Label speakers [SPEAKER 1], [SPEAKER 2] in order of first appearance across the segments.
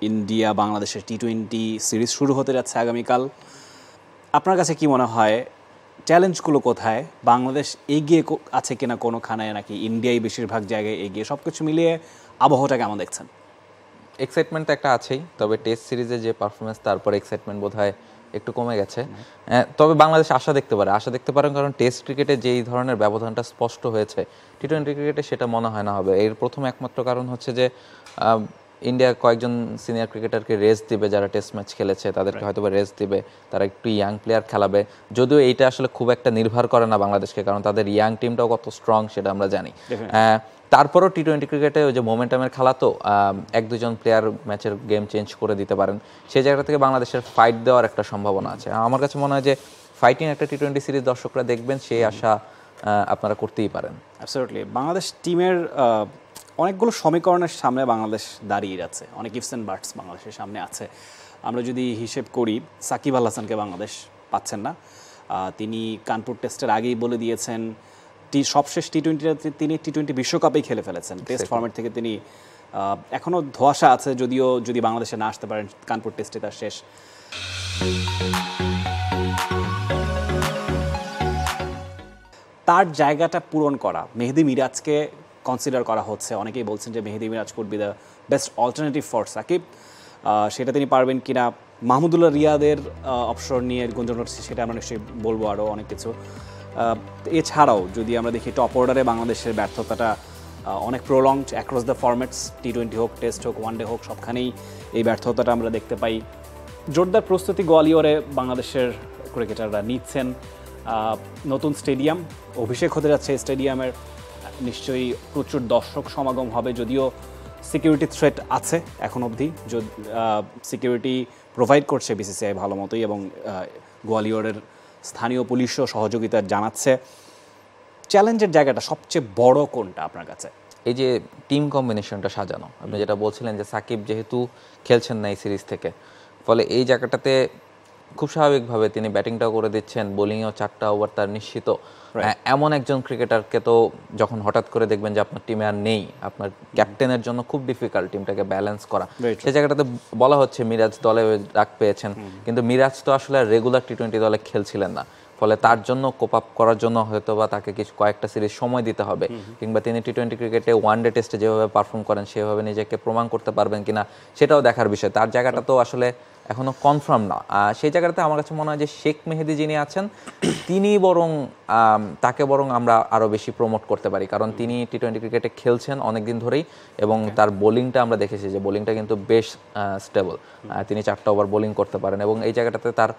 [SPEAKER 1] India বাংলাদেশের টি-20 series শুরু হতে যাচ্ছে আগামীকাল। আপনার কাছে কি মনে হয় চ্যালেঞ্জগুলো কোথায়? বাংলাদেশ এগিয়ে আছে কিনা কোনোখানে, নাকি ইন্ডিয়াই বেশিরভাগ জায়গায় এগিয়ে? সব কিছু মিলিয়ে আবহাওয়াটা কেমন দেখছেন?
[SPEAKER 2] এক্সাইটমেন্ট তো একটা আছেই, তবে টেস্ট সিরিজে যে পারফরমেন্স তারপরে এক্সাইটমেন্ট বোধহয় একটু কমে গেছে। তবে বাংলাদেশ আশা দেখতে পারেন, কারণ টেস্ট ক্রিকেটে যেই ধরনের ব্যবধানটা স্পষ্ট হয়েছে টি-20 ক্রিকেটে সেটা মনে হয় না হবে। এর প্রথম একমাত্র কারণ হচ্ছে যে ইন্ডিয়া কয়েকজন সিনিয়র ক্রিকেটারকে রেস্ট দিবে, যারা টেস্ট ম্যাচ খেলেছে তাদেরকে হয়তো রেস্ট দিবে, তারা একটু ইয়াং প্লেয়ার খেলাবে। যদিও এইটা আসলে খুব একটা নির্ভর করে না বাংলাদেশকে, কারণ তাদের ইয়াং টিমটাও কত স্ট্রং সেটা আমরা জানি। তারপরও টি-20 ক্রিকেটে ওই যে মোমেন্টামের খেলা, তো এক দুজন প্লেয়ার ম্যাচের গেম চেঞ্জ করে দিতে পারেন। সেই জায়গা থেকে বাংলাদেশের ফাইট দেওয়ার একটা সম্ভাবনা আছে। আমার কাছে মনে হয় যে ফাইটিং একটা টি-20 সিরিজ দর্শকরা দেখবেন, সেই আশা আপনারা করতেই পারেন।
[SPEAKER 1] অ্যাবসলিউটলি। বাংলাদেশ টিমের অনেকগুলো সমীকরণের সামনে বাংলাদেশ দাঁড়িয়ে যাচ্ছে, অনেক ইফস অ্যান্ড বাটস বাংলাদেশের সামনে আছে। আমরা যদি হিসেব করি, সাকিব আল হাসানকে বাংলাদেশ পাচ্ছেন না। তিনি কানপুর টেস্টের আগেই বলে দিয়েছেন সবশেষ টি-20তে তিনি টি-20 বিশ্বকাপেই খেলে ফেলেছেন। টেস্ট ফরম্যাট থেকে তিনি এখনও ধোঁয়াশা আছে, যদিও যদি বাংলাদেশে না আসতে পারেন কানপুর টেস্টে তার শেষ। তার জায়গাটা পূরণ করা মেহেদী মিরাজকে কনসিডার করা হচ্ছে। অনেকেই বলছেন যে Mehidy Miraz could be the best alternative for Shakib. সেটা তিনি পারবেন কিনা, মাহমুদুল্লাহ রিয়াদের অবসর নিয়ে গুঞ্জন উঠছে, সেটা আমরা নিশ্চয়ই বলবো, আরও অনেক কিছু। এছাড়াও যদি আমরা দেখি টপ অর্ডারে বাংলাদেশের ব্যর্থতাটা অনেক প্রলংড অ্যাক্রস দ্য ফরম্যাটস, টি-20 হোক, টেস্ট হোক, ওয়ানডে হোক, সবখানেই এই ব্যর্থতাটা আমরা দেখতে পাই। জোরদার প্রস্তুতি গোয়ালিয়রে বাংলাদেশের ক্রিকেটাররা নিচ্ছেন। নতুন স্টেডিয়াম অভিষেক হতে যাচ্ছে স্টেডিয়ামের, নিশ্চয়ই প্রচুর দর্শক সমাগম হবে, যদিও সিকিউরিটি থ্রেট আছে এখন অবধি। সিকিউরিটি প্রোভাইড করছে বিসিসিআই ভালো মতোই, এবং গোয়ালিয়রের স্থানীয় পুলিশও সহযোগিতা জানাচ্ছে। চ্যালেঞ্জের জায়গাটা সবচেয়ে বড় কোনটা আপনার কাছে?
[SPEAKER 2] এই যে টিম কম্বিনেশনটা সাজানো, আপনি যেটা বলছিলেন যে সাকিব যেহেতু খেলছেন না এই সিরিজ থেকে, ফলে এই জায়গাটাতে খুব স্বাভাবিকভাবে তিনি ব্যাটিংটাও করে দিচ্ছেন, বোলিংয়েও 4টা ওভার তার নিশ্চিত। এমন একজন ক্রিকেটারকে তো যখন হঠাৎ করে দেখবেন যে আপনার টিমে আর নেই, আপনার ক্যাপ্টেনের জন্য খুব ডিফিকাল্ট টিমটাকে ব্যালেন্স করা। সেই জায়গাটাতে বলা হচ্ছে মিরাজ দলে ডাক পেয়েছেন, কিন্তু মিরাজ তো আসলে রেগুলার টি-20 দলে খেলছিলেন না, ফলে তার জন্য কোপ আপ করার জন্য হয়তো বা তাকে কিছু কয়েকটা সিরিজ সময় দিতে হবে, কিংবা তিনি টি-20 ক্রিকেটে ওয়ানডে টেস্টে যেভাবে পারফর্ম করেন সেভাবে নিজেকে প্রমাণ করতে পারবেন কিনা সেটাও দেখার বিষয়। তার জায়গাটা তো আসলে এখনো কনফার্ম না। সেই জায়গাটাতে আমার কাছে মনে হয় যে শেখ মেহেদী যিনি আছেন, তিনি বরং তাকে আমরা আরও বেশি প্রমোট করতে পারি, কারণ তিনি টি-20 ক্রিকেটে খেলছেন অনেকদিন ধরেই, এবং তার বোলিংটা আমরা দেখেছি যে বোলিংটা কিন্তু বেশ স্টেবল। তিনি 4টা ওভার বোলিং করতে পারেন, এবং এই জায়গাটাতে তার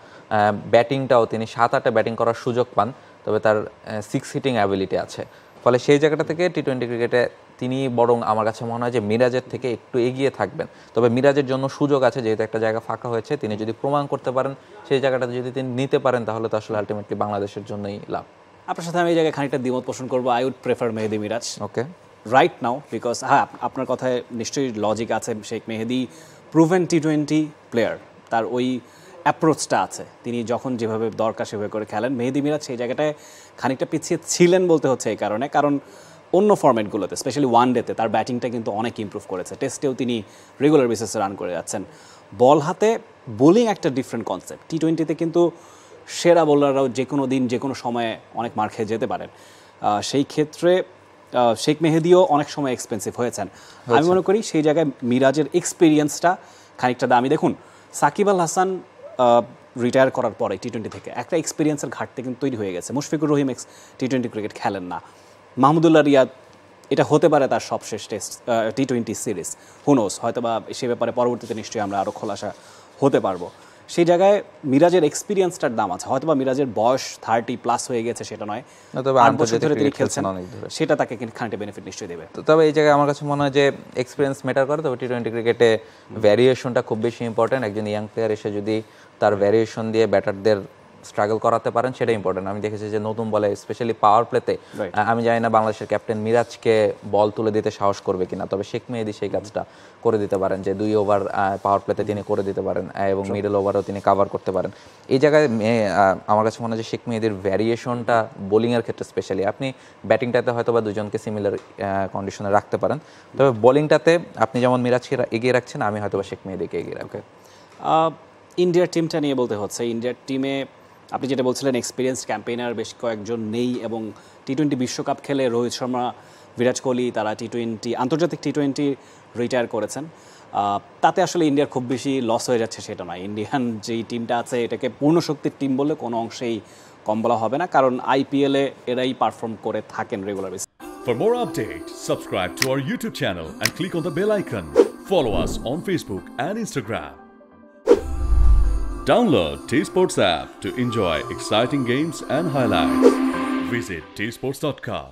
[SPEAKER 2] ব্যাটিংটাও তিনি 7-8 ব্যাটিং করার সুযোগ পান, তবে তার 6 হিটিং অ্যাবিলিটি আছে। ফলে সেই জায়গাটা থেকে টি-20 ক্রিকেটে তিনি বরং আমার কাছে মনে হয় যে মিরাজের থেকে একটু এগিয়ে থাকবেন। তবে মিরাজের জন্য সুযোগ আছে, যেহেতু একটা জায়গা ফাঁকা হয়েছে, তিনি যদি প্রমাণ করতে পারেন, সেই জায়গাটা যদি তিনি নিতে পারেন, তাহলে তো আসলে আলটিমেটলি বাংলাদেশের জন্যই লাভ।
[SPEAKER 1] আপনার সাথে আমি এই জায়গায় খানিকটা দ্বিমত পোষণ করবো। I would prefer Mehedi Miraj
[SPEAKER 2] okay
[SPEAKER 1] right now, because হ্যাঁ, আপনার কথায় নিশ্চয়ই লজিক আছে। শেখ মেহেদী প্রুভেন টি-20 প্লেয়ার, তার ওই অ্যাপ্রোচটা আছে, তিনি যখন যেভাবে দরকার সেভাবে করে খেলেন। মেহেদী মিরাজ সেই জায়গাটায় খানিকটা পিছিয়ে ছিলেন বলতে হচ্ছে এই কারণে, কারণ অন্য ফরম্যাটগুলোতে স্পেশালি ওয়ানডেতে তার ব্যাটিংটা কিন্তু অনেক ইমপ্রুভ করেছে। টেস্টেও তিনি রেগুলার বেসিসে রান করে যাচ্ছেন। বল হাতে বোলিং একটা ডিফারেন্ট কনসেপ্ট। টি-20তে কিন্তু সেরা বোলাররাও যে কোনো দিন যে কোনো সময়ে অনেক মার খেয়ে যেতে পারেন। সেই ক্ষেত্রে শেখ মেহেদীও অনেক সময় এক্সপেন্সিভ হয়েছেন। আমি মনে করি সেই জায়গায় মিরাজের এক্সপিরিয়েন্সটা খানিকটা দামি। দেখুন, সাকিব আল হাসান রিটায়ার করার পরে টি-20 থেকে একটা এক্সপিরিয়েন্সের ঘাটতি কিন্তু তৈরি হয়ে গেছে। মুশফিকুর রহিম টি-20 ক্রিকেট খেলেন না। মাহমুদুল্লাহ রিয়াদ, এটা হতে পারে তার সবশেষ টেস্ট টি-20 সিরিজ, হুনোস, হয়তো বা সে ব্যাপারে পরবর্তীতে নিশ্চয়ই আমরা আরও খোলাসা হতে পারবো। সেই জায়গায় মিরাজের এক্সপিরিয়েন্সটার দাম আছে। হয়তো বা মিরাজের বয়স 30+ হয়ে গেছে, সেটা নয়, 8 বছর ধরে তিনি খেলছেন, সেটা তাকে খানিকটা বেনিফিট নিশ্চয়ই দেবে।
[SPEAKER 2] তবে এই জায়গায় আমার কাছে মনে হয় যে এক্সপিরিয়েন্স ম্যাটার করে। তবে টি-20 ক্রিকেটে ভ্যারিয়েশনটা খুব বেশি ইম্পর্টেন্ট। একজন ইয়াং প্লেয়ার এসে যদি তার ভ্যারিয়েশন দিয়ে ব্যাটারদের স্ট্রাগল করাতে পারেন সেটা ইম্পর্টেন্ট। আমি দেখেছি যে নতুন বলে স্পেশালি পাওয়ার প্লেতে আমি জানি না বাংলাদেশের ক্যাপ্টেন মিরাজকে বল তুলে দিতে সাহস করবে কিনা, তবে শেখ মেহেদী সেই কাজটা করে দিতে পারেন যে 2 ওভার পাওয়ার প্লেতে তিনি করে দিতে পারেন এবং মিডল ওভারও তিনি কাভার করতে পারেন। এই জায়গায় আমার কাছে মনে হয় যে শেখ মেহেদীর ভ্যারিয়েশনটা বোলিংয়ের ক্ষেত্রে স্পেশালি, আপনি ব্যাটিংটাতে হয়তো বা দুজনকে সিমিলার কন্ডিশনে রাখতে পারেন, তবে বোলিংটাতে আপনি যেমন মিরাজকে এগিয়ে রাখছেন, আমি হয়তো বা শেখ মেহেদীকে এগিয়ে রাখবো।
[SPEAKER 1] ইন্ডিয়ার টিমটা নিয়ে বলতে হচ্ছে, ইন্ডিয়ার টিমে আপনি যেটা বলছিলেন এক্সপিরিয়েন্স ক্যাম্পেইনার বেশ কয়েকজন নেই, এবং টি-20 বিশ্বকাপ খেলে রোহিত শর্মা, বিরাট কোহলি তারা আন্তর্জাতিক টি-20 রিটায়ার করেছেন। তাতে আসলে ইন্ডিয়ার খুব বেশি লস হয়ে যাচ্ছে সেটা নয়। ইন্ডিয়ান যেই টিমটা আছে এটাকে পূর্ণ শক্তির টিম বলে কোনো অংশেই কম বলা হবে না, কারণ আইপিএলে এরাই পারফর্ম করে থাকেন রেগুলার বেসিসে।
[SPEAKER 3] For more updates, subscribe to our YouTube channel and click on the bell icon. Follow us on Facebook and Instagram. Download T-Sports app to enjoy exciting games and highlights. Visit tsports.com.